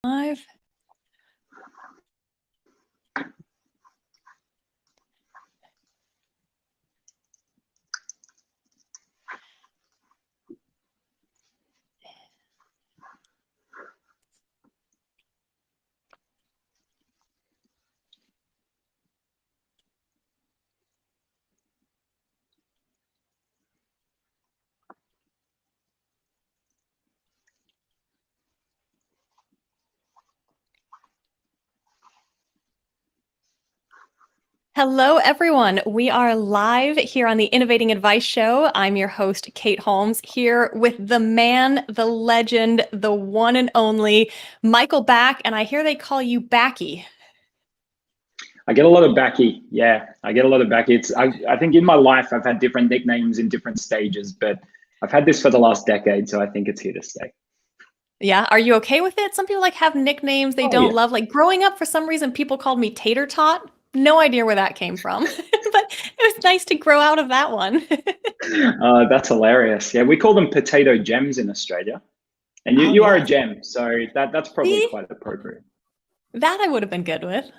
Live. Hello, everyone. We are live here on the Innovating Advice Show. I'm your host, Kate Holmes, here with the man, the legend, the one and only Michael Back. And I hear they call you Backy. I get a lot of backy. Yeah, I get a lot of backy. I think in my life, I've had different nicknames in different stages, but I've had this for the last decade, so I think it's here to stay. Yeah. Are you okay with it? Some people have nicknames they don't Yeah. love. Like growing up, for some reason, people called me Tater Tot. No idea where that came from, but it was nice to grow out of that one. That's hilarious. Yeah, we call them potato gems in Australia. And you, Oh, you are a yes. gem, so that's probably See? quite appropriate. That I would have been good with.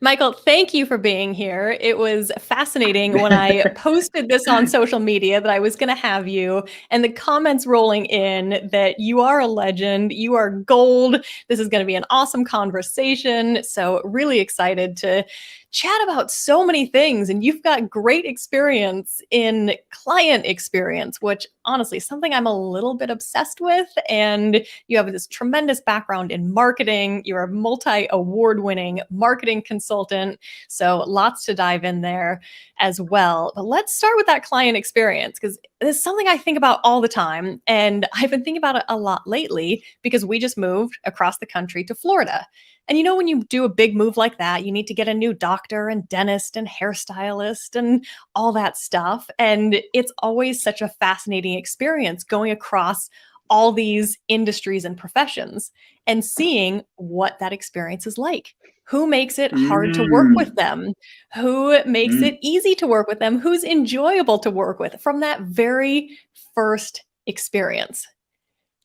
Michael, thank you for being here. It was fascinating when I posted this on social media that I was going to have you, and the comments rolling in that you are a legend, you are gold. This is going to be an awesome conversation. So, really excited to chat about so many things. And you've got great experience in client experience, which honestly is something I'm a little bit obsessed with. And you have this tremendous background in marketing. You're a multi-award winning marketing consultant. So lots to dive in there as well. But let's start with that client experience, because it's something I think about all the time. And I've been thinking about it a lot lately because we just moved across the country to Florida. And when you do a big move like that, you need to get a new doctor and dentist and hairstylist and all that stuff. And it's always such a fascinating experience going across all these industries and professions and seeing what that experience is like. Who makes it hard to work with Mm, them? Who makes mm. it easy to work with them? Who's enjoyable to work with from that very first experience?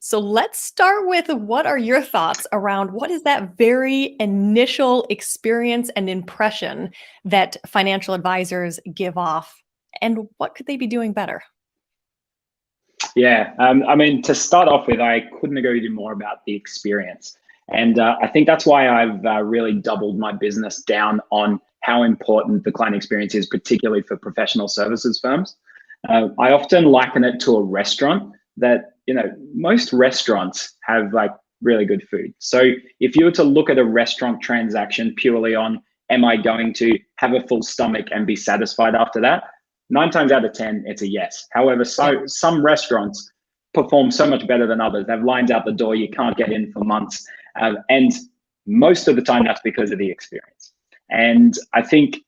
So let's start with, what are your thoughts around what is that very initial experience and impression that financial advisors give off, and what could they be doing better? Yeah, I mean, to start off with, I couldn't agree with you more about the experience. And I think that's why I've really doubled my business down on how important the client experience is, particularly for professional services firms. I often liken it to a restaurant that, most restaurants have like really good food. So if you were to look at a restaurant transaction purely on, am I going to have a full stomach and be satisfied after that? 9 times out of 10, it's a yes. However, Yeah. some restaurants perform so much better than others. They have lines out the door, you can't get in for months. And most of the time, that's because of the experience. And I think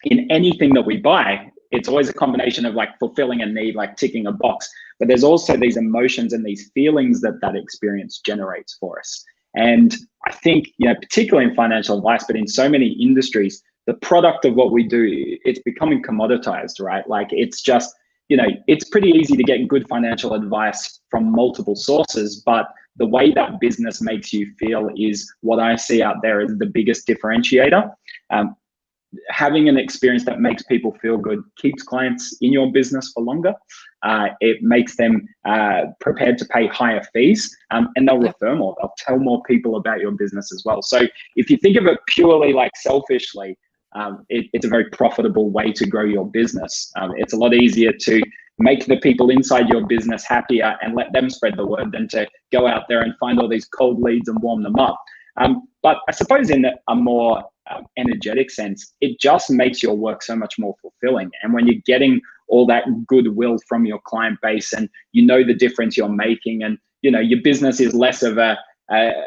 in anything that we buy, it's always a combination of like fulfilling a need, like ticking a box. But there's also these emotions and these feelings that that experience generates for us. And I think, particularly in financial advice, but in so many industries, the product of what we do, it's becoming commoditized, right? Like it's just, it's pretty easy to get good financial advice from multiple sources, but the way that business makes you feel is what I see out there as the biggest differentiator. Having an experience that makes people feel good keeps clients in your business for longer. It makes them prepared to pay higher fees, and they'll refer more. They'll tell more people about your business as well. So if you think of it purely like selfishly, it's a very profitable way to grow your business. It's a lot easier to make the people inside your business happier and let them spread the word than to go out there and find all these cold leads and warm them up. But I suppose in a more energetic sense, it just makes your work so much more fulfilling. And when you're getting all that goodwill from your client base, and the difference you're making, and your business is less of a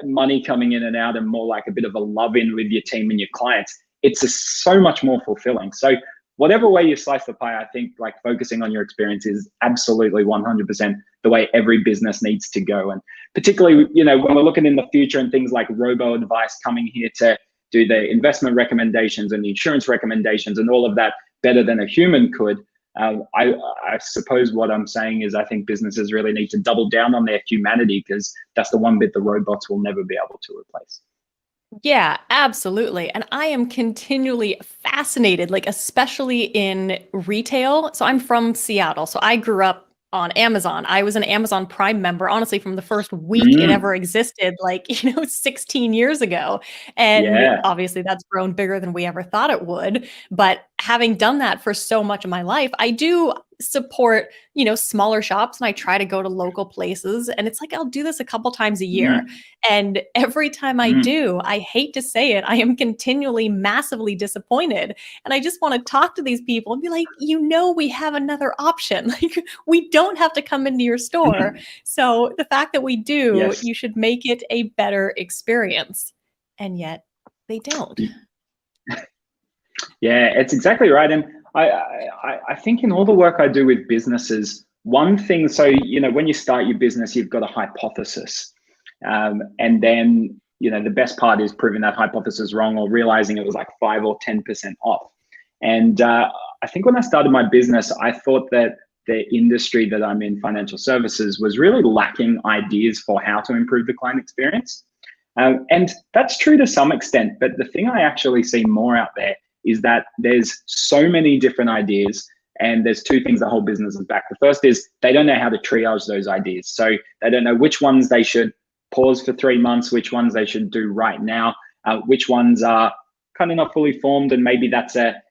money coming in and out and more like a bit of a love in with your team and your clients, it's so much more fulfilling. So whatever way you slice the pie, I think like focusing on your experience is absolutely 100% the way every business needs to go. And particularly, when we're looking in the future and things like robo advice coming here to do the investment recommendations and the insurance recommendations and all of that better than a human could, I suppose what I'm saying is I think businesses really need to double down on their humanity, because that's the one bit the robots will never be able to replace. Yeah, absolutely. And I am continually fascinated, like especially in retail. So I'm from Seattle. So I grew up on Amazon. I was an Amazon Prime member, honestly, from the first week it Mm, ever existed, like, 16 years ago. And yeah. obviously that's grown bigger than we ever thought it would. But having done that for so much of my life, I do support, smaller shops, and I try to go to local places. And it's like I'll do this a couple times a year. Mm, And every time I mm. do, I hate to say it, I am continually massively disappointed. And I just want to talk to these people and be like, we have another option. Like, we don't have to come into your store. So the fact that we do, Yes. you should make it a better experience. And yet they don't. Yeah, it's exactly right. And I think in all the work I do with businesses, one thing, so, when you start your business, you've got a hypothesis. And then, the best part is proving that hypothesis wrong, or realizing it was like 5 or 10% off. And I think when I started my business, I thought that the industry that I'm in, financial services, was really lacking ideas for how to improve the client experience. And that's true to some extent, but the thing I actually see more out there is that there's so many different ideas, and there's two things the whole business is back. The first is they don't know how to triage those ideas. So they don't know which ones they should pause for 3 months, which ones they should do right now, which ones are kind of not fully formed, and maybe that's a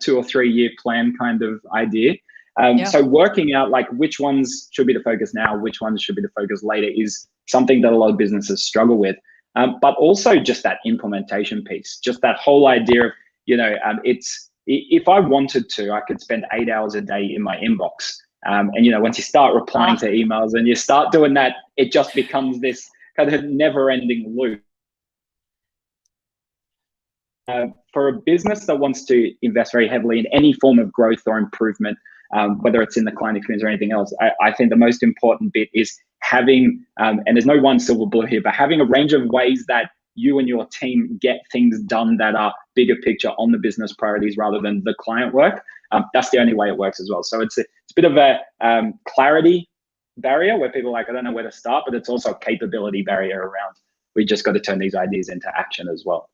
2 or 3 year plan kind of idea. Yeah. So working out like which ones should be the focus now, which ones should be the focus later, is something that a lot of businesses struggle with. But also just that implementation piece, just that whole idea of, it's, if I wanted to, I could spend 8 hours a day in my inbox. And, once you start replying to emails and you start doing that, it just becomes this kind of never ending loop. For a business that wants to invest very heavily in any form of growth or improvement, whether it's in the client experience or anything else, I think the most important bit is having, and there's no one silver bullet here, but having a range of ways that you and your team get things done that are bigger picture on the business priorities rather than the client work. That's the only way it works as well. So it's a bit of a clarity barrier where people are like, I don't know where to start, but it's also a capability barrier around, we just got to turn these ideas into action as well.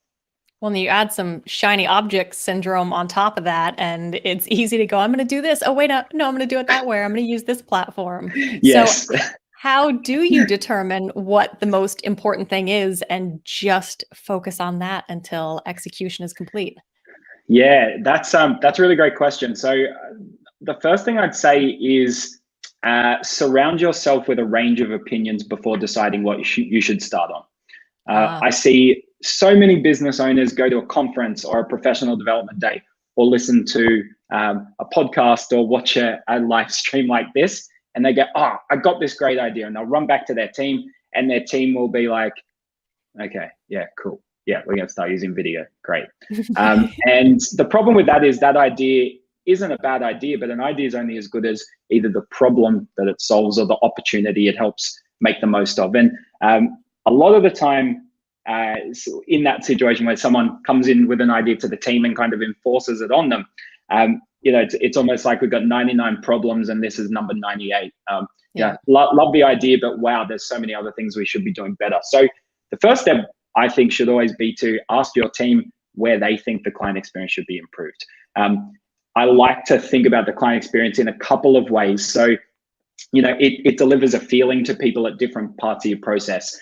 Well, and you add some shiny object syndrome on top of that, and it's easy to go, I'm going to do this. Oh, wait, no, I'm going to do it that way. I'm going to use this platform. Yes. So how do you determine what the most important thing is and just focus on that until execution is complete? Yeah, that's a really great question. So the first thing I'd say is surround yourself with a range of opinions before deciding what you should start on. I see so many business owners go to a conference or a professional development day, or listen to a podcast, or watch a live stream like this, and they go, oh, I got this great idea. And they'll run back to their team, and their team will be like, okay, yeah, cool. Yeah, we're going to start using video. Great. And the problem with that is that idea isn't a bad idea, but an idea is only as good as either the problem that it solves or the opportunity it helps make the most of. And a lot of the time, in that situation where someone comes in with an idea to the team and kind of enforces it on them, it's almost like we've got 99 problems and this is number 98. Love the idea, but wow, there's so many other things we should be doing better. So the first step, I think, should always be to ask your team where they think the client experience should be improved. I like to think about the client experience in a couple of ways. So, it delivers a feeling to people at different parts of your process.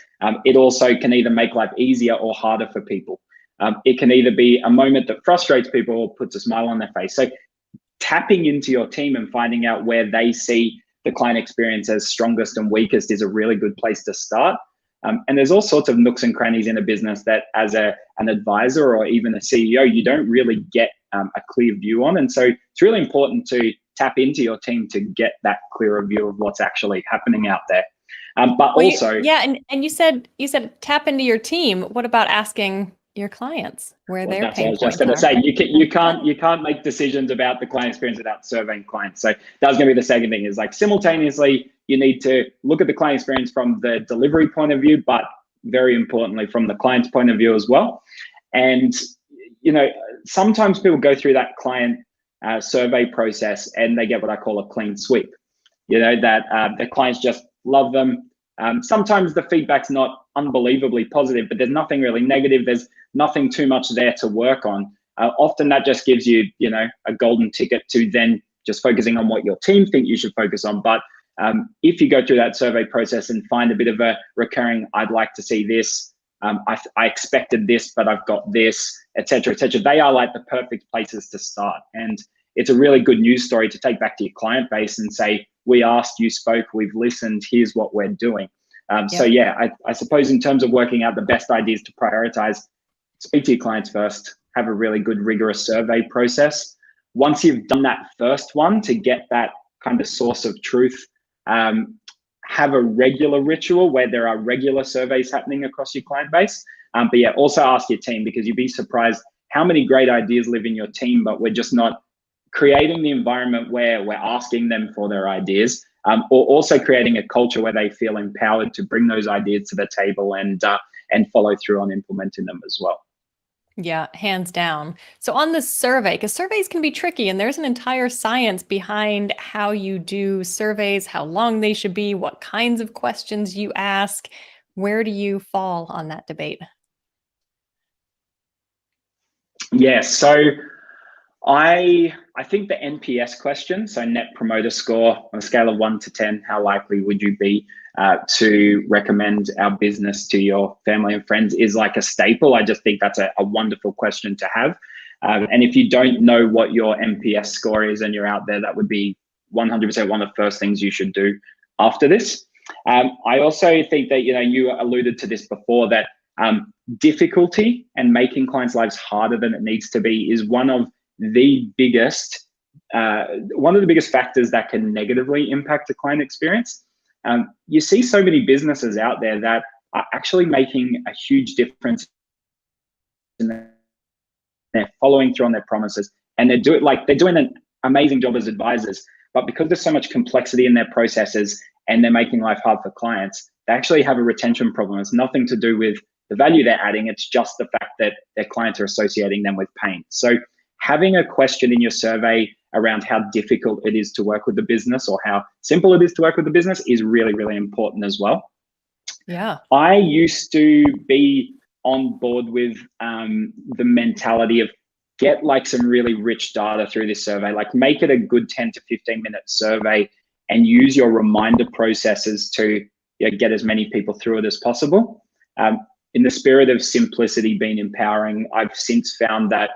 It also can either make life easier or harder for people. It can either be a moment that frustrates people or puts a smile on their face. So tapping into your team and finding out where they see the client experience as strongest and weakest is a really good place to start. And there's all sorts of nooks and crannies in a business that as an advisor or even a CEO, you don't really get a clear view on. And so it's really important to tap into your team to get that clearer view of what's actually happening out there. But also, and you said tap into your team. What about asking your clients where their that's what I pain was points just going to are? say. You can't make decisions about the client experience without surveying clients. So that was going to be the second thing, is like simultaneously you need to look at the client experience from the delivery point of view, but very importantly from the client's point of view as well. And sometimes people go through that client survey process, and they get what I call a clean sweep. That the clients just love them. Sometimes the feedback's not unbelievably positive, but there's nothing really negative. There's nothing too much there to work on. Often that just gives you, a golden ticket to then just focusing on what your team think you should focus on. But if you go through that survey process and find a bit of a recurring, I'd like to see this, I expected this, but I've got this, etc., etc. They are like the perfect places to start. And it's a really good news story to take back to your client base and say, we asked, you spoke, we've listened, here's what we're doing. So yeah, I suppose in terms of working out the best ideas to prioritize, speak to your clients first, have a really good rigorous survey process. Once you've done that first one to get that kind of source of truth, have a regular ritual where there are regular surveys happening across your client base. But yeah, also ask your team, because you'd be surprised how many great ideas live in your team, but we're just not creating the environment where we're asking them for their ideas, or also creating a culture where they feel empowered to bring those ideas to the table and follow through on implementing them as well. Yeah, hands down. So on the survey, because surveys can be tricky and there's an entire science behind how you do surveys, how long they should be, what kinds of questions you ask. Where do you fall on that debate? Yeah, so I think the NPS question, so Net Promoter Score, on a scale of 1 to 10, how likely would you be to recommend our business to your family and friends, is like a staple. I just think that's a wonderful question to have. And if you don't know what your NPS score is and you're out there, that would be 100% one of the first things you should do after this. I also think that, you alluded to this before, that difficulty and making clients' lives harder than it needs to be is one of the biggest factors that can negatively impact the client experience. You see so many businesses out there that are actually making a huge difference in they're following through on their promises, and they're doing an amazing job as advisors. But because there's so much complexity in their processes and they're making life hard for clients, they actually have a retention problem. It's nothing to do with the value they're adding. It's just the fact that their clients are associating them with pain. So having a question in your survey around how difficult it is to work with the business or how simple it is to work with the business is really, really important as well. Yeah. I used to be on board with the mentality of get like some really rich data through this survey, like make it a good 10 to 15 minute survey and use your reminder processes to get as many people through it as possible. In the spirit of simplicity being empowering, I've since found that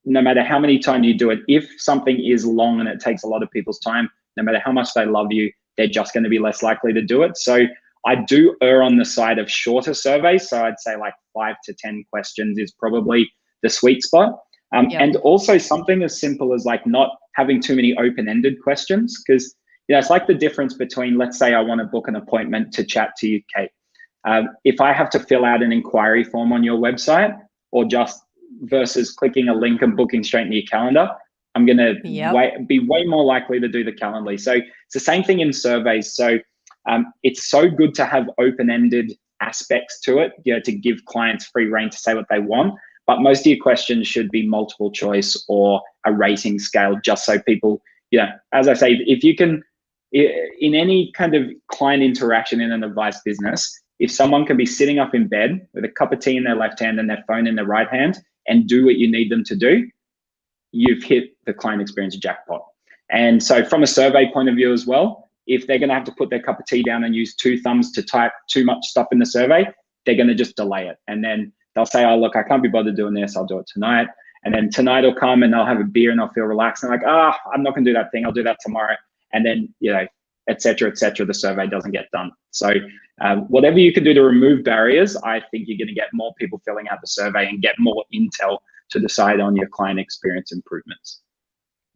no matter how many times you do it, if something is long and it takes a lot of people's time, no matter how much they love you, they're just going to be less likely to do it. So I do err on the side of shorter surveys. So I'd say like 5 to 10 questions is probably the sweet spot. And also something as simple as like not having too many open-ended questions, because it's like the difference between, let's say I want to book an appointment to chat to you, Kate. If I have to fill out an inquiry form on your website, or just versus clicking a link and booking straight into your calendar, I'm going to be way more likely to do the Calendly. So it's the same thing in surveys. So it's so good to have open-ended aspects to it, to give clients free rein to say what they want. But most of your questions should be multiple choice or a rating scale, just so people, as I say, if you can, in any kind of client interaction in an advice business, if someone can be sitting up in bed with a cup of tea in their left hand and their phone in their right hand and do what you need them to do, you've hit the client experience jackpot. And so from a survey point of view as well, if they're going to have to put their cup of tea down and use 2 thumbs to type too much stuff in the survey, they're going to just delay it. And then they'll say, oh, look, I can't be bothered doing this. I'll do it tonight. And then tonight will come and they'll have a beer and they'll feel relaxed. And like, I'm not going to do that thing. I'll do that tomorrow. And then, et cetera, the survey doesn't get done. So whatever you can do to remove barriers, I think you're going to get more people filling out the survey and get more intel to decide on your client experience improvements.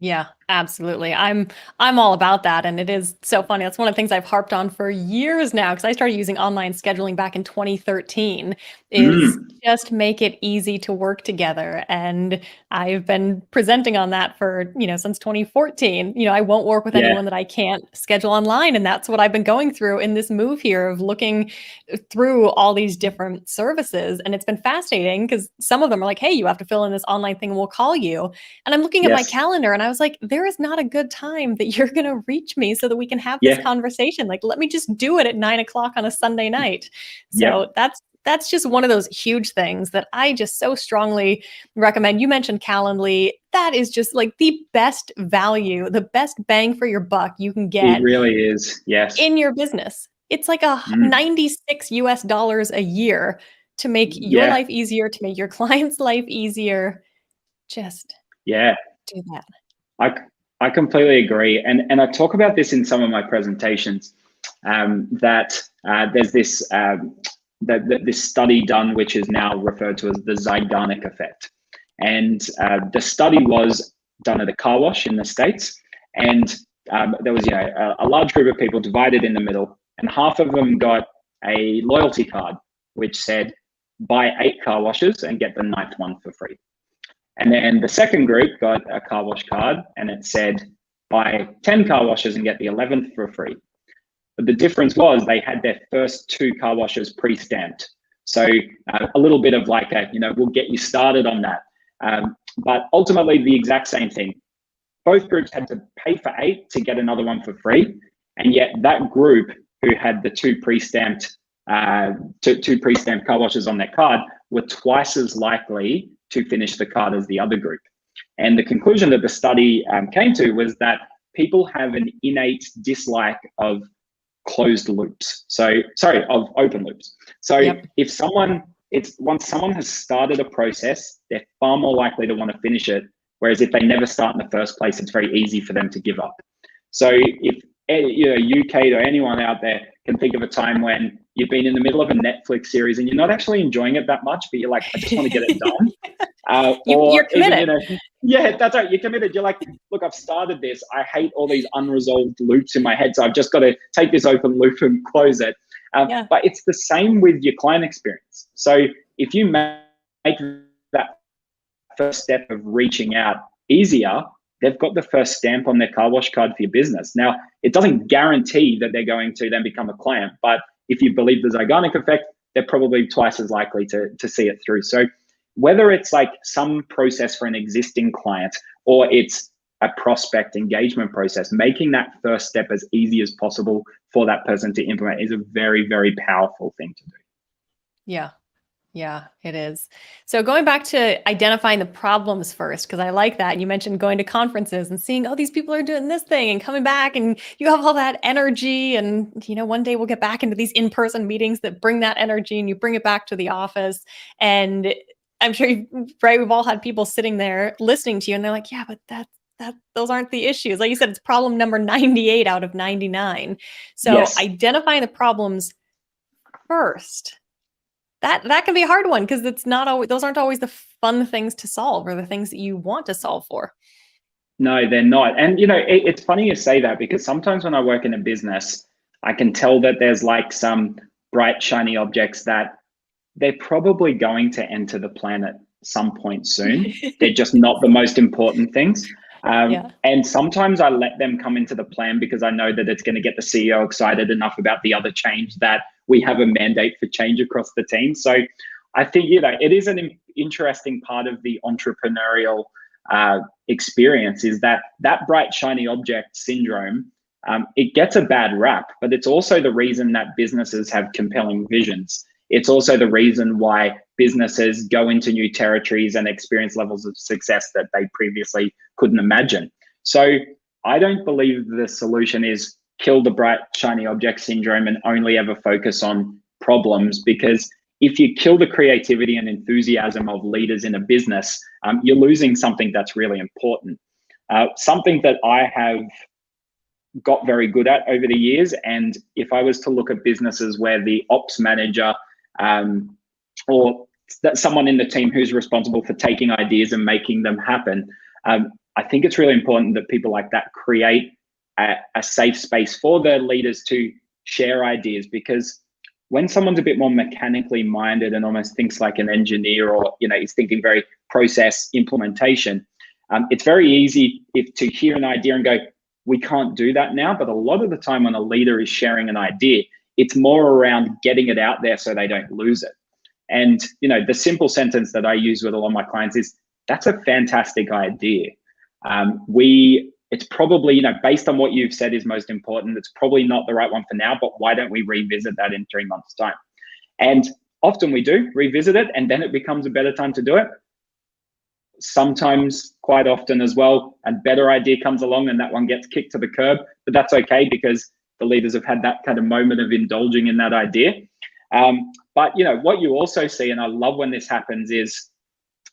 Yeah, absolutely. I'm all about that. And it is so funny. That's one of the things I've harped on for years now, because I started using online scheduling back in 2013, is just make it easy to work together. And I've been presenting on that for, since 2014. I won't work with anyone that I can't schedule online. And that's what I've been going through in this move here of looking through all these different services. And it's been fascinating because some of them are like, hey, you have to fill in this online thing and we'll call you. And I'm looking at my calendar and I was like, there is not a good time that you're going to reach me so that we can have this Yeah. conversation. Like, let me just do it at 9 o'clock on a Sunday night. Yep. So that's just one of those huge things that I just so strongly recommend. You mentioned Calendly. That is just like the best value, the best bang for your buck you can It get really is. Yes. in your business. It's like a Mm. $96 a year to make your Yeah. life easier, to make your client's life easier. Just Yeah. do that. I completely agree, and I talk about this in some of my presentations. That there's this this study done, which is now referred to as the Zeigarnik effect, and the study was done at a car wash in the States, and there was a large group of people divided in the middle, and half of them got a loyalty card which said buy 8 car washes and get the 9th one for free. And then the second group got a car wash card and it said buy 10 car washes and get the 11th for free. But the difference was they had their first 2 car washes pre-stamped. So a little bit of like we'll get you started on that. But ultimately the exact same thing. Both groups had to pay for 8 to get another one for free. And yet that group who had the 2 pre-stamped car washes on their card were twice as likely to finish the card as the other group. And the conclusion that the study came to was that people have an innate dislike of closed loops. Of open loops. So Yep. once someone has started a process, they're far more likely to want to finish it. Whereas if they never start in the first place, it's very easy for them to give up. So if you, Kate, or anyone out there can think of a time when you've been in the middle of a Netflix series and you're not actually enjoying it that much, but you're like, I just want to get it done. You're committed. Yeah, that's right. You're committed. You're like, look, I've started this. I hate all these unresolved loops in my head. So I've just got to take this open loop and close it. But it's the same with your client experience. So if you make that first step of reaching out easier, they've got the first stamp on their car wash card for your business. Now, it doesn't guarantee that they're going to then become a client, but if you believe the Zeigarnik effect, they're probably twice as likely to see it through. So whether it's like some process for an existing client or it's a prospect engagement process, making that first step as easy as possible for that person to implement is a very, very powerful thing to do. Yeah, it is. So going back to identifying the problems first, because I like that. You mentioned going to conferences and seeing, oh, these people are doing this thing and coming back and you have all that energy. And, one day we'll get back into these in-person meetings that bring that energy and you bring it back to the office. And I'm sure, we've all had people sitting there listening to you and they're like, yeah, but those aren't the issues. Like you said, it's problem number 98 out of 99. So Yes. Identifying the problems first. That can be a hard one because those aren't always the fun things to solve or the things that you want to solve for. No, they're not. And it's funny you say that because sometimes when I work in a business, I can tell that there's like some bright, shiny objects that they're probably going to enter the planet some point soon. They're just not the most important things. And sometimes I let them come into the plan because I know that it's going to get the CEO excited enough about the other change that we have a mandate for change across the team. So I think, it is an interesting part of the entrepreneurial experience is that bright, shiny object syndrome, it gets a bad rap, but it's also the reason that businesses have compelling visions. It's also the reason why businesses go into new territories and experience levels of success that they previously couldn't imagine. So I don't believe the solution is kill the bright, shiny object syndrome and only ever focus on problems, because if you kill the creativity and enthusiasm of leaders in a business, you're losing something that's really important. Something that I have got very good at over the years, and if I was to look at businesses where the ops manager or someone in the team who's responsible for taking ideas and making them happen, I think it's really important that people like that create a safe space for their leaders to share ideas, because when someone's a bit more mechanically minded and almost thinks like an engineer or is thinking very process implementation, it's very easy to hear an idea and go, we can't do that now. But a lot of the time when a leader is sharing an idea, it's more around getting it out there so they don't lose it. And the simple sentence that I use with a lot of my clients is, that's a fantastic idea. It's probably, based on what you've said is most important, it's probably not the right one for now, but why don't we revisit that in 3 months' time? And often we do revisit it, and then it becomes a better time to do it. Sometimes, quite often as well, a better idea comes along and that one gets kicked to the curb, but that's okay because the leaders have had that kind of moment of indulging in that idea. But what you also see, and I love when this happens, is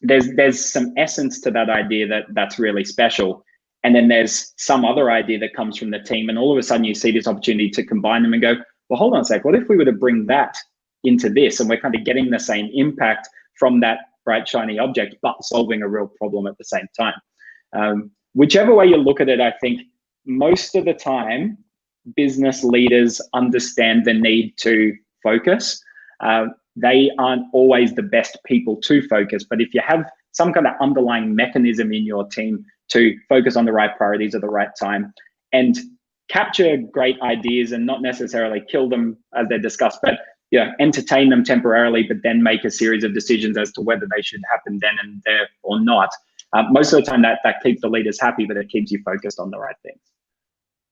there's some essence to that idea that's really special. And then there's some other idea that comes from the team, and all of a sudden you see this opportunity to combine them and go, well, hold on a sec, what if we were to bring that into this, and we're kind of getting the same impact from that bright, shiny object, but solving a real problem at the same time. Whichever way you look at it, I think most of the time, business leaders understand the need to focus. They aren't always the best people to focus, but if you have some kind of underlying mechanism in your team to focus on the right priorities at the right time and capture great ideas and not necessarily kill them as they're discussed, but entertain them temporarily, but then make a series of decisions as to whether they should happen then and there or not. Most of the time that keeps the leaders happy, but it keeps you focused on the right things.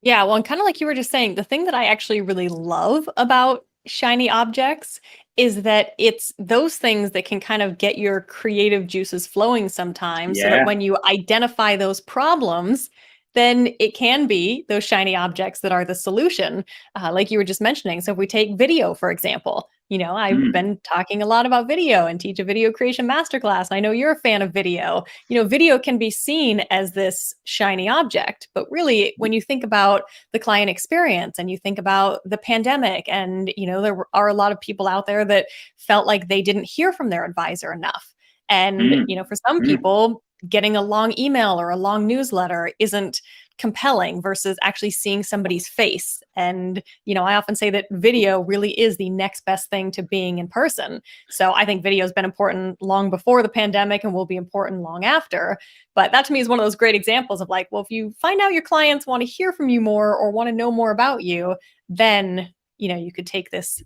Yeah, well, and kind of like you were just saying, the thing that I actually really love about shiny objects is that it's those things that can kind of get your creative juices flowing sometimes, so that when you identify those problems, then it can be those shiny objects that are the solution, like you were just mentioning. So if we take video, for example, I've been talking a lot about video and teach a video creation masterclass. And I know you're a fan of video. Video can be seen as this shiny object, but really when you think about the client experience and you think about the pandemic, and, there are a lot of people out there that felt like they didn't hear from their advisor enough. And, for some people, getting a long email or a long newsletter isn't compelling versus actually seeing somebody's face. And, I often say that video really is the next best thing to being in person. So I think video has been important long before the pandemic and will be important long after. But that to me is one of those great examples of like, well, if you find out your clients want to hear from you more or want to know more about you, then, you could take this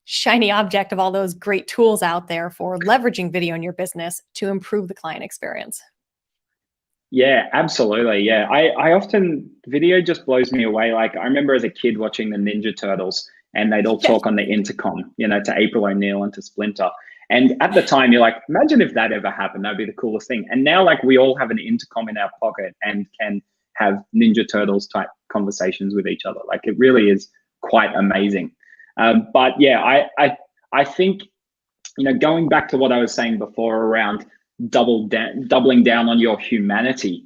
shiny object of all those great tools out there for leveraging video in your business to improve the client experience. Yeah, absolutely. Yeah, I often, video just blows me away. Like I remember as a kid watching the Ninja Turtles, and they'd all talk on the intercom, to April O'Neil and to Splinter. And at the time you're like, imagine if that ever happened, that'd be the coolest thing. And now like we all have an intercom in our pocket and can have Ninja Turtles type conversations with each other. Like it really is quite amazing. But yeah, I think, going back to what I was saying before around doubling down on your humanity.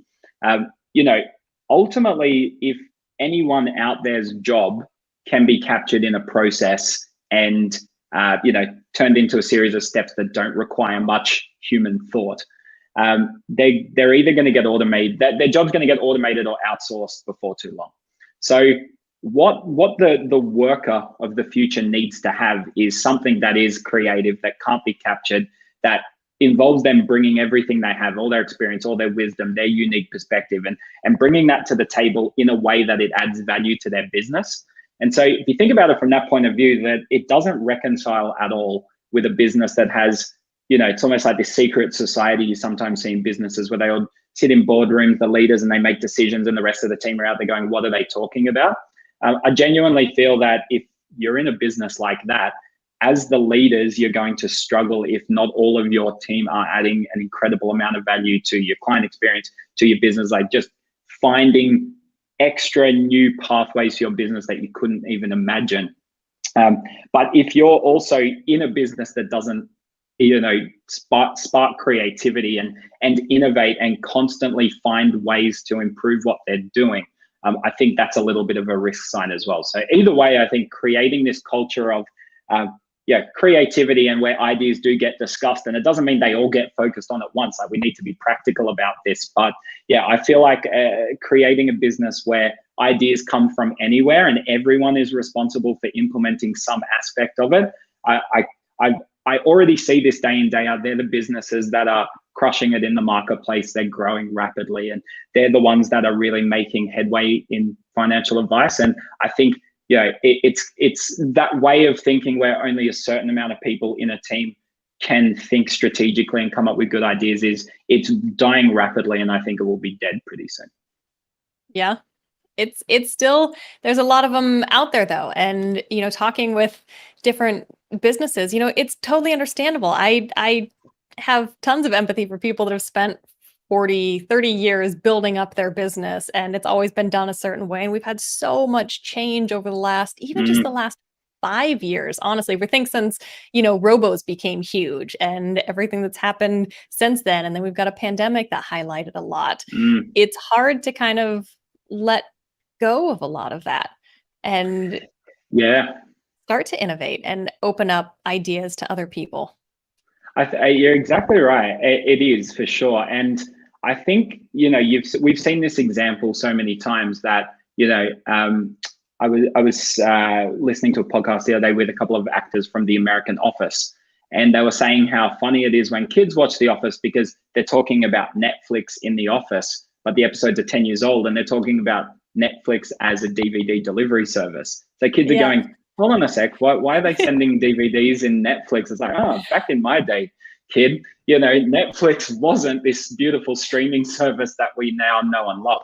Ultimately, if anyone out there's job can be captured in a process and turned into a series of steps that don't require much human thought, they're either going to get automated. Their job's going to get automated or outsourced before too long. So what the worker of the future needs to have is something that is creative, that can't be captured, that involves them bringing everything they have, all their experience, all their wisdom, their unique perspective, and bringing that to the table in a way that it adds value to their business. And so if you think about it from that point of view, that it doesn't reconcile at all with a business that has, it's almost like this secret society you sometimes see in businesses where they all sit in boardrooms, the leaders, and they make decisions and the rest of the team are out there going, what are they talking about? I genuinely feel that if you're in a business like that, as the leaders, you're going to struggle if not all of your team are adding an incredible amount of value to your client experience, to your business, like just finding extra new pathways to your business that you couldn't even imagine. But if you're also in a business that doesn't, spark creativity and innovate and constantly find ways to improve what they're doing, I think that's a little bit of a risk sign as well. So either way, I think creating this culture of creativity and where ideas do get discussed, and it doesn't mean they all get focused on at once. Like we need to be practical about this, but yeah, I feel like creating a business where ideas come from anywhere and everyone is responsible for implementing some aspect of it. I already see this day in, day out. They're the businesses that are crushing it in the marketplace. They're growing rapidly, and they're the ones that are really making headway in financial advice. And I think it's that way of thinking where only a certain amount of people in a team can think strategically and come up with good ideas is it's dying rapidly, and I think it will be dead pretty soon. Yeah. It's still, there's a lot of them out there though. And, talking with different businesses, it's totally understandable. I have tons of empathy for people that have spent 40, 30 years building up their business, and it's always been done a certain way. And we've had so much change over the last, even just the last 5 years, honestly. If we think since, robos became huge and everything that's happened since then, and then we've got a pandemic that highlighted a lot. It's hard to kind of let go of a lot of that and start to innovate and open up ideas to other people. You're exactly right. It is for sure. And I think, we've seen this example so many times that, I was listening to a podcast the other day with a couple of actors from The American Office, and they were saying how funny it is when kids watch The Office because they're talking about Netflix in The Office, but the episodes are 10 years old and they're talking about Netflix as a DVD delivery service. So kids are going, hold on a sec, why are they sending DVDs in Netflix? It's like, back in my day, kid, Netflix wasn't this beautiful streaming service that we now know and love.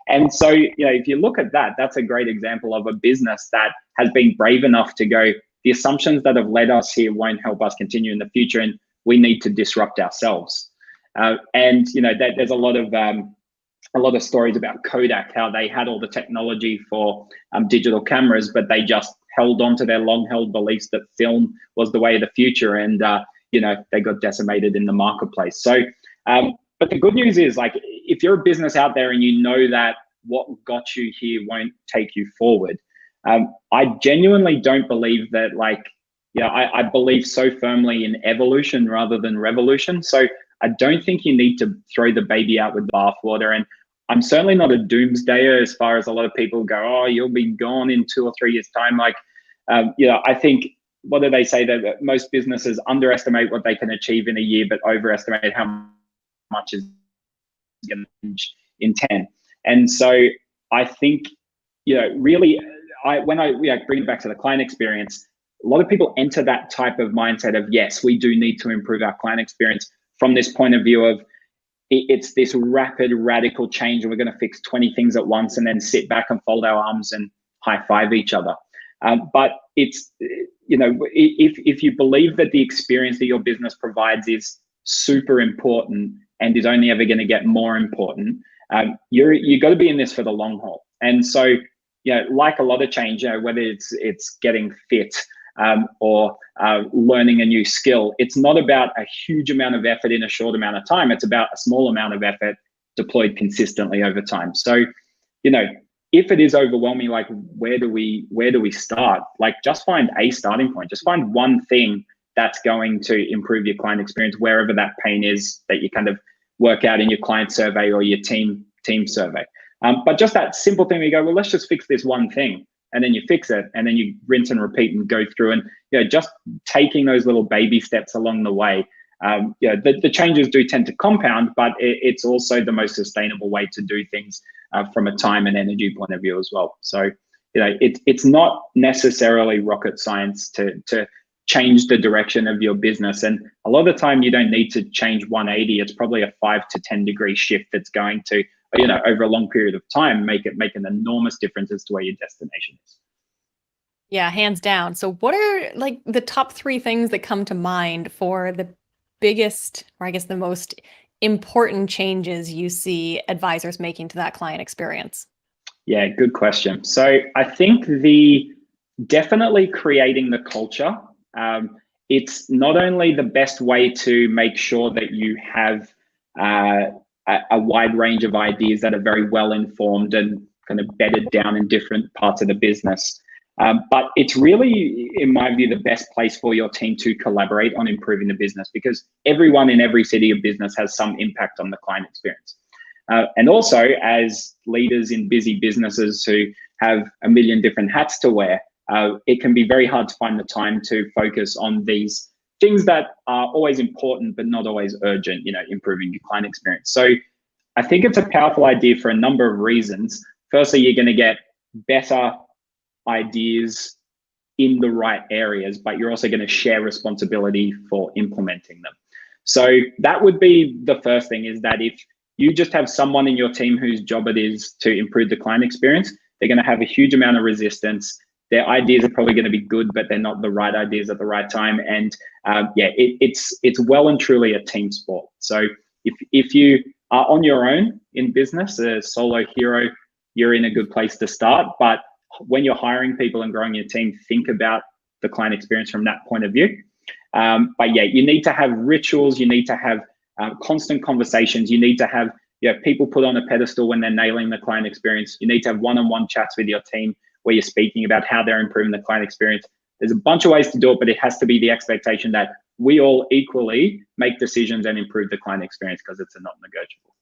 And so, if you look at that, that's a great example of a business that has been brave enough to go, the assumptions that have led us here won't help us continue in the future, and we need to disrupt ourselves. And there's a lot of stories about Kodak, how they had all the technology for digital cameras, but they just held on to their long-held beliefs that film was the way of the future, and they got decimated in the marketplace. So, but the good news is, like, if you're a business out there and you know that what got you here won't take you forward, I genuinely don't believe that, I believe so firmly in evolution rather than revolution. So I don't think you need to throw the baby out with the bathwater. And I'm certainly not a doomsdayer as far as a lot of people go, oh, you'll be gone in 2 or 3 years' time. I think, what do they say, that most businesses underestimate what they can achieve in a year, but overestimate how much is going to change in 10. And so I think, really, when I bring it back to the client experience, a lot of people enter that type of mindset of, yes, we do need to improve our client experience from this point of view of, it's this rapid, radical change, and we're going to fix 20 things at once and then sit back and fold our arms and high five each other. But it's, if you believe that the experience that your business provides is super important and is only ever going to get more important, you got to be in this for the long haul. And so, like a lot of change, whether it's getting fit or learning a new skill, it's not about a huge amount of effort in a short amount of time. It's about a small amount of effort deployed consistently over time. So, if it is overwhelming, like, where do we start? Like, just find a starting point. Just find one thing that's going to improve your client experience, wherever that pain is that you kind of work out in your client survey or your team survey. But just that simple thing, you go, well, let's just fix this one thing, and then you fix it, and then you rinse and repeat and go through, and just taking those little baby steps along the way. The changes do tend to compound, but it's also the most sustainable way to do things from a time and energy point of view as well. So, it's not necessarily rocket science to change the direction of your business. And a lot of the time you don't need to change 180. It's probably a 5 to 10 degree shift that's going to, over a long period of time, make an enormous difference as to where your destination is. Yeah, hands down. So what are, like, the top 3 things that come to mind for the biggest, or I guess the most important changes you see advisors making to that client experience? Yeah, good question. So I think definitely creating the culture. It's not only the best way to make sure that you have a wide range of ideas that are very well informed and kind of bedded down in different parts of the business, but it's really, in my view, the best place for your team to collaborate on improving the business, because everyone in every city of business has some impact on the client experience. And also, as leaders in busy businesses who have a million different hats to wear, it can be very hard to find the time to focus on these things that are always important but not always urgent, improving your client experience. So I think it's a powerful idea for a number of reasons. Firstly, you're going to get better ideas in the right areas, but you're also going to share responsibility for implementing them. So that would be the first thing, is that if you just have someone in your team whose job it is to improve the client experience, they're going to have a huge amount of resistance. Their ideas are probably going to be good, but they're not the right ideas at the right time. And it's well and truly a team sport. So if you are on your own in business, a solo hero, you're in a good place to start. But when you're hiring people and growing your team, think about the client experience from that point of view. But yeah, you need to have rituals. You need to have constant conversations. You need to have people put on a pedestal when they're nailing the client experience. You need to have one-on-one chats with your team where you're speaking about how they're improving the client experience. There's a bunch of ways to do it, but it has to be the expectation that we all equally make decisions and improve the client experience, because it's a non-negotiable.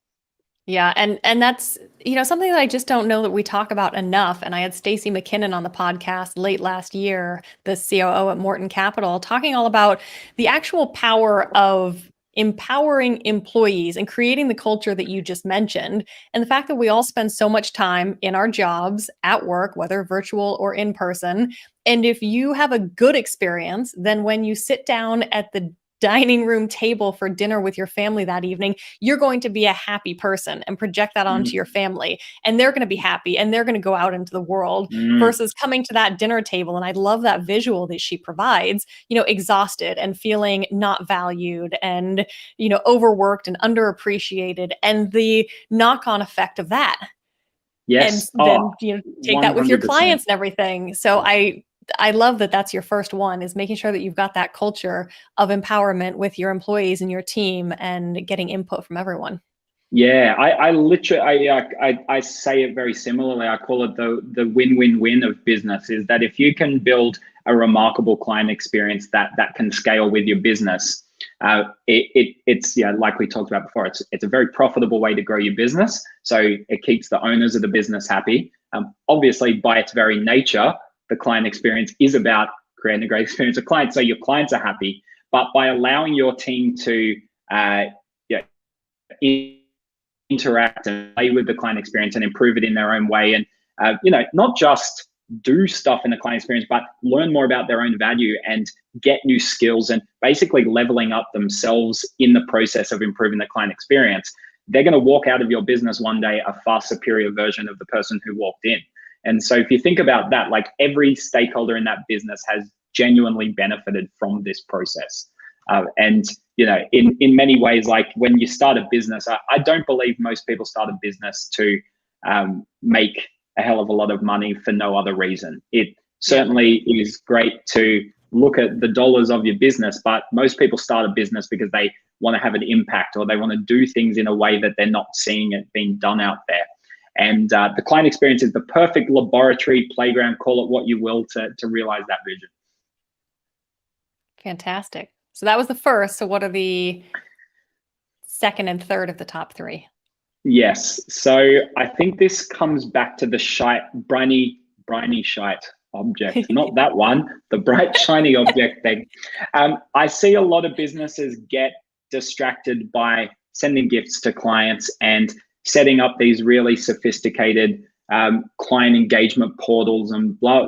Yeah, and that's, something that I just don't know that we talk about enough. And I had Stacey McKinnon on the podcast late last year, the COO at Morton Capital, talking all about the actual power of empowering employees and creating the culture that you just mentioned. And the fact that we all spend so much time in our jobs at work, whether virtual or in person. And if you have a good experience, then when you sit down at the dining room table for dinner with your family that evening, you're going to be a happy person and project that onto your family, and they're going to be happy and they're going to go out into the world versus coming to that dinner table. And I love that visual that she provides, exhausted and feeling not valued and, overworked and underappreciated, and the knock-on effect of that. Yes. And then, take that with your 100%. clients and everything. So I love that that's your first one, is making sure that you've got that culture of empowerment with your employees and your team and getting input from everyone. Yeah, I literally, I say it very similarly. I call it the win-win-win of business, is that if you can build a remarkable client experience that can scale with your business, it's like we talked about before, it's a very profitable way to grow your business. So it keeps the owners of the business happy. Obviously, by its very nature, the client experience is about creating a great experience for clients, so your clients are happy. But by allowing your team to interact and play with the client experience and improve it in their own way, and not just do stuff in the client experience, but learn more about their own value and get new skills, and basically leveling up themselves in the process of improving the client experience, they're going to walk out of your business one day a far superior version of the person who walked in. And so if you think about that, like, every stakeholder in that business has genuinely benefited from this process. And in many ways, like, when you start a business, I don't believe most people start a business to make a hell of a lot of money for no other reason. It certainly is great to look at the dollars of your business, but most people start a business because they want to have an impact, or they want to do things in a way that they're not seeing it being done out there. And the client experience is the perfect laboratory, playground, call it what you will, to realize that vision. Fantastic. So that was the first. So what are the second and third of the top three? Yes. So I think this comes back to the briny shite object, not that one, the bright, shiny object thing. I see a lot of businesses get distracted by sending gifts to clients and setting up these really sophisticated client engagement portals and blah,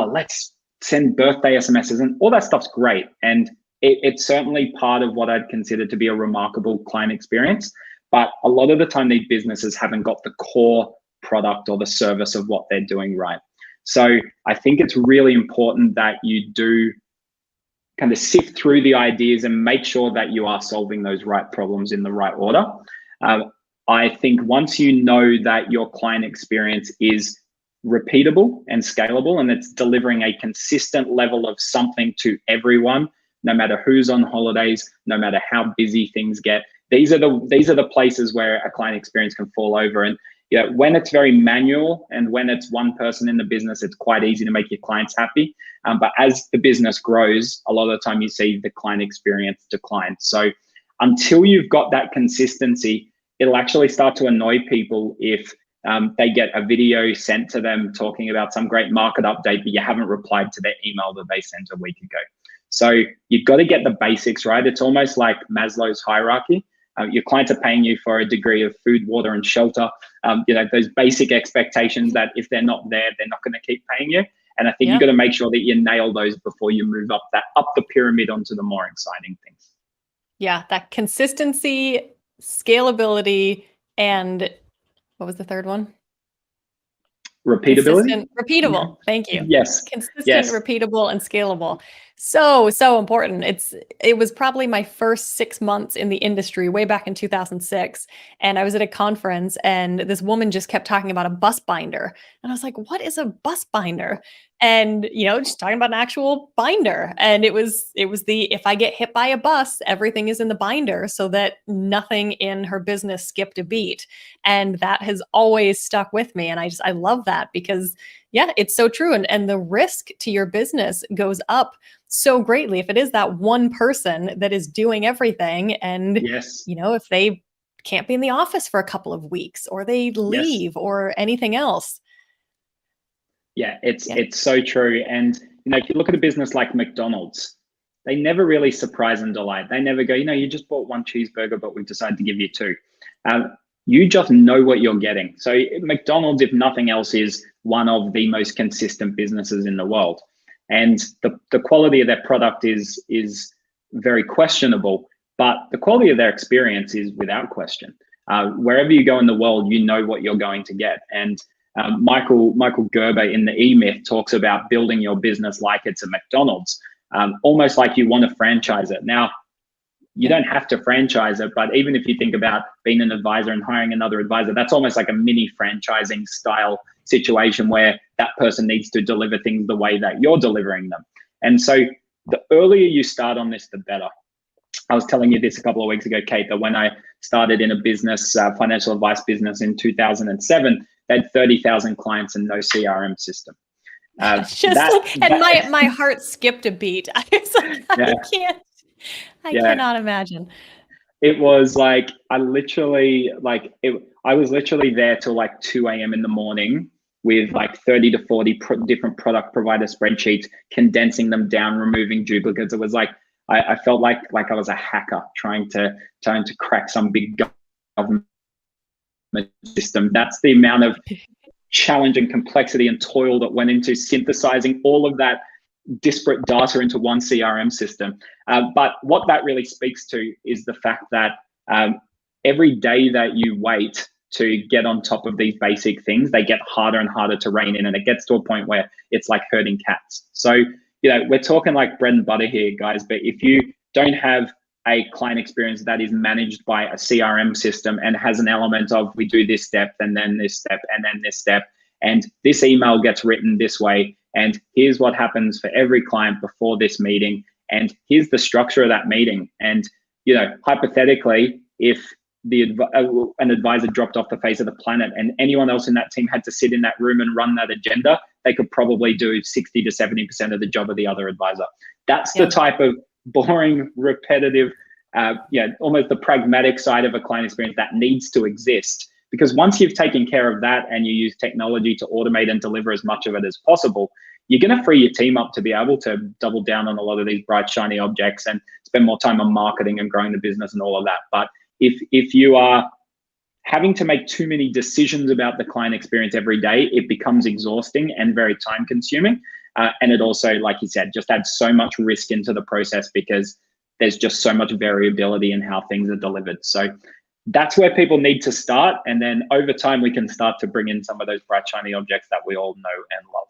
let's send birthday SMSs, and all that stuff's great. And it's certainly part of what I'd consider to be a remarkable client experience. But a lot of the time, these businesses haven't got the core product or the service of what they're doing right. So I think it's really important that you do kind of sift through the ideas and make sure that you are solving those right problems in the right order. I think once you know that your client experience is repeatable and scalable, and it's delivering a consistent level of something to everyone, no matter who's on holidays, no matter how busy things get, these are the places where a client experience can fall over. And when it's very manual and when it's one person in the business, it's quite easy to make your clients happy. But as the business grows, a lot of the time you see the client experience decline. So until you've got that consistency, it'll actually start to annoy people if they get a video sent to them talking about some great market update, but you haven't replied to their email that they sent a week ago. So you've got to get the basics right. It's almost like Maslow's hierarchy. Your clients are paying you for a degree of food, water, and shelter. Those basic expectations that if they're not there, they're not going to keep paying you. And I think Yeah. you got to make sure that you nail those before you move up the pyramid onto the more exciting things. Yeah, that consistency, scalability, and what was the third one? Repeatability. Consistent, repeatable. Thank you. Yes. Consistent, Yes. repeatable, and scalable. So important. It was probably my first 6 months in the industry way back in 2006. And I was at a conference and this woman just kept talking about a bus binder. And I was like, what is a bus binder? And just talking about an actual binder. And it was the if I get hit by a bus, everything is in the binder so that nothing in her business skipped a beat. And that has always stuck with me. And I love that because yeah, it's so true. And the risk to your business goes up so greatly if it is that one person that is doing everything. And, Yes. if they can't be in the office for a couple of weeks or they Yes. leave or anything else. Yeah, it's so true. And if you look at a business like McDonald's, they never really surprise and delight. They never go, you just bought one cheeseburger, but we've decided to give you two. You just know what you're getting. So McDonald's, if nothing else, is one of the most consistent businesses in the world. And the quality of their product is very questionable, but the quality of their experience is without question. Wherever you go in the world, you know what you're going to get. And Michael Gerber in the E-Myth talks about building your business like it's a McDonald's, almost like you want to franchise it. Now, you don't have to franchise it, but even if you think about being an advisor and hiring another advisor, that's almost like a mini franchising style situation where that person needs to deliver things the way that you're delivering them. And so the earlier you start on this, the better. I was telling you this a couple of weeks ago, Kate, that when I started in a business, financial advice business in 2007, they had 30,000 clients and no CRM system. My heart skipped a beat. I was like, I cannot imagine. It was like, I was literally there till like 2 a.m. in the morning with like 30 to 40 different product provider spreadsheets, condensing them down, removing duplicates. It was like, I felt like I was a hacker trying to crack some big government system. That's the amount of challenge and complexity and toil that went into synthesizing all of that disparate data into one CRM system. But what that really speaks to is the fact that every day that you wait to get on top of these basic things, they get harder and harder to rein in, and it gets to a point where it's like herding cats. So, we're talking like bread and butter here, guys, but if you don't have a client experience that is managed by a CRM system and has an element of we do this step and then this step and then this step, and this email gets written this way, and here's what happens for every client before this meeting, and here's the structure of that meeting. And hypothetically, if an advisor dropped off the face of the planet and anyone else in that team had to sit in that room and run that agenda, they could probably do 60 to 70% of the job of the other advisor. That's the type of boring, repetitive, almost the pragmatic side of a client experience that needs to exist. Because once you've taken care of that and you use technology to automate and deliver as much of it as possible, you're going to free your team up to be able to double down on a lot of these bright, shiny objects and spend more time on marketing and growing the business and all of that. But if you are having to make too many decisions about the client experience every day, it becomes exhausting and very time consuming. And it also, like you said, just adds so much risk into the process because there's just so much variability in how things are delivered. So that's where people need to start. And then over time, we can start to bring in some of those bright, shiny objects that we all know and love.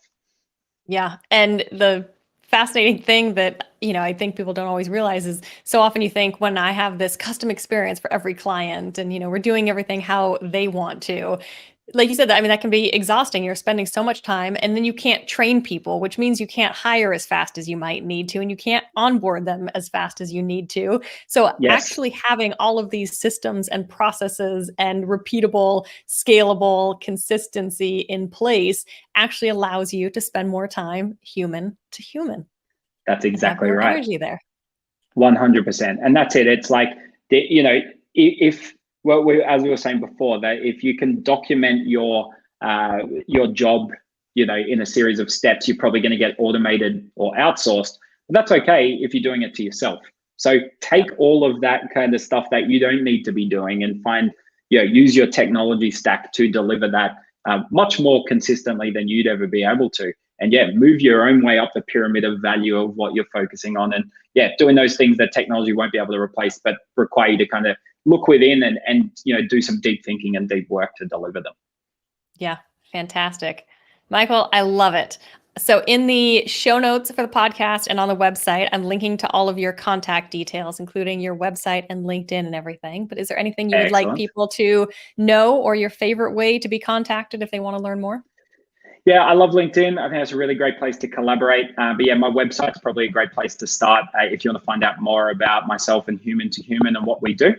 Yeah. And the fascinating thing that, I think people don't always realize is so often you think when I have this custom experience for every client and, we're doing everything how they want to, like you said, that can be exhausting. You're spending so much time and then you can't train people, which means you can't hire as fast as you might need to, and you can't onboard them as fast as you need to. So actually having all of these systems and processes and repeatable, scalable consistency in place actually allows you to spend more time human to human. That's exactly right. Energy there. 100%. And that's it. It's like, as we were saying before, that if you can document your job, in a series of steps, you're probably going to get automated or outsourced. But that's okay if you're doing it to yourself. So take all of that kind of stuff that you don't need to be doing and use your technology stack to deliver that much more consistently than you'd ever be able to. and yeah, move your own way up the pyramid of value of what you're focusing on. And yeah, doing those things that technology won't be able to replace, but require you to kind of look within and do some deep thinking and deep work to deliver them. Yeah, fantastic. Michael, I love it. So in the show notes for the podcast and on the website, I'm linking to all of your contact details, including your website and LinkedIn and everything. But is there anything you would like Excellent. people to know, or your favorite way to be contacted if they want to learn more? Yeah, I love LinkedIn. I think that's a really great place to collaborate. But yeah, my website's probably a great place to start if you want to find out more about myself and Human to Human and what we do.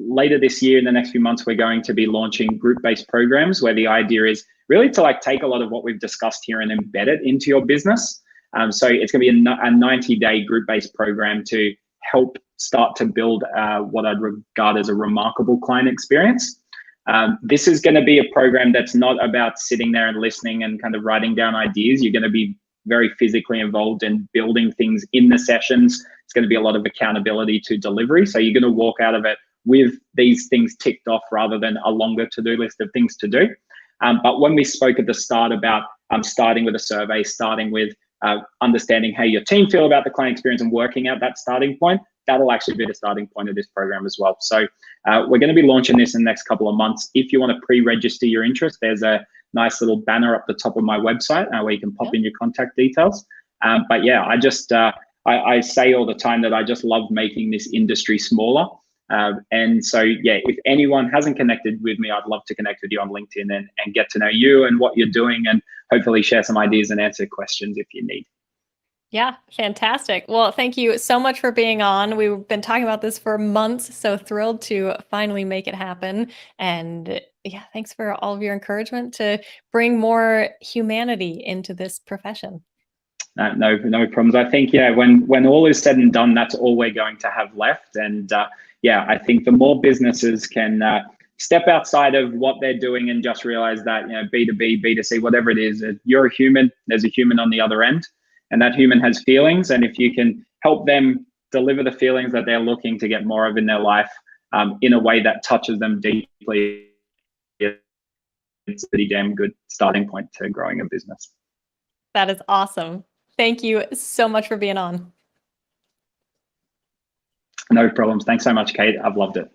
Later this year, in the next few months, we're going to be launching group-based programs where the idea is really to take a lot of what we've discussed here and embed it into your business. So it's going to be a 90-day group-based program to help start to build what I'd regard as a remarkable client experience. This is going to be a program that's not about sitting there and listening and kind of writing down ideas. You're going to be very physically involved in building things in the sessions. It's going to be a lot of accountability to delivery. So you're going to walk out of it with these things ticked off rather than a longer to-do list of things to do. But when we spoke at the start about starting with a survey, starting with understanding how your team feel about the client experience and working out that starting point, that'll actually be the starting point of this program as well. So we're going to be launching this in the next couple of months. If you want to pre-register your interest, there's a nice little banner up the top of my website where you can pop in your contact details. But yeah, I say all the time that I just love making this industry smaller. And so, yeah, if anyone hasn't connected with me, I'd love to connect with you on LinkedIn and get to know you and what you're doing, and hopefully share some ideas and answer questions if you need. Yeah, fantastic. Well, thank you so much for being on. We've been talking about this for months, so thrilled to finally make it happen. And yeah, thanks for all of your encouragement to bring more humanity into this profession. No problems. I think, yeah, when all is said and done, that's all we're going to have left. And yeah, I think the more businesses can step outside of what they're doing and just realize that, B2B, B2C, whatever it is, you're a human, there's a human on the other end, and that human has feelings. And if you can help them deliver the feelings that they're looking to get more of in their life in a way that touches them deeply, it's a pretty damn good starting point to growing a business. That is awesome. Thank you so much for being on. No problems. Thanks so much, Kate. I've loved it.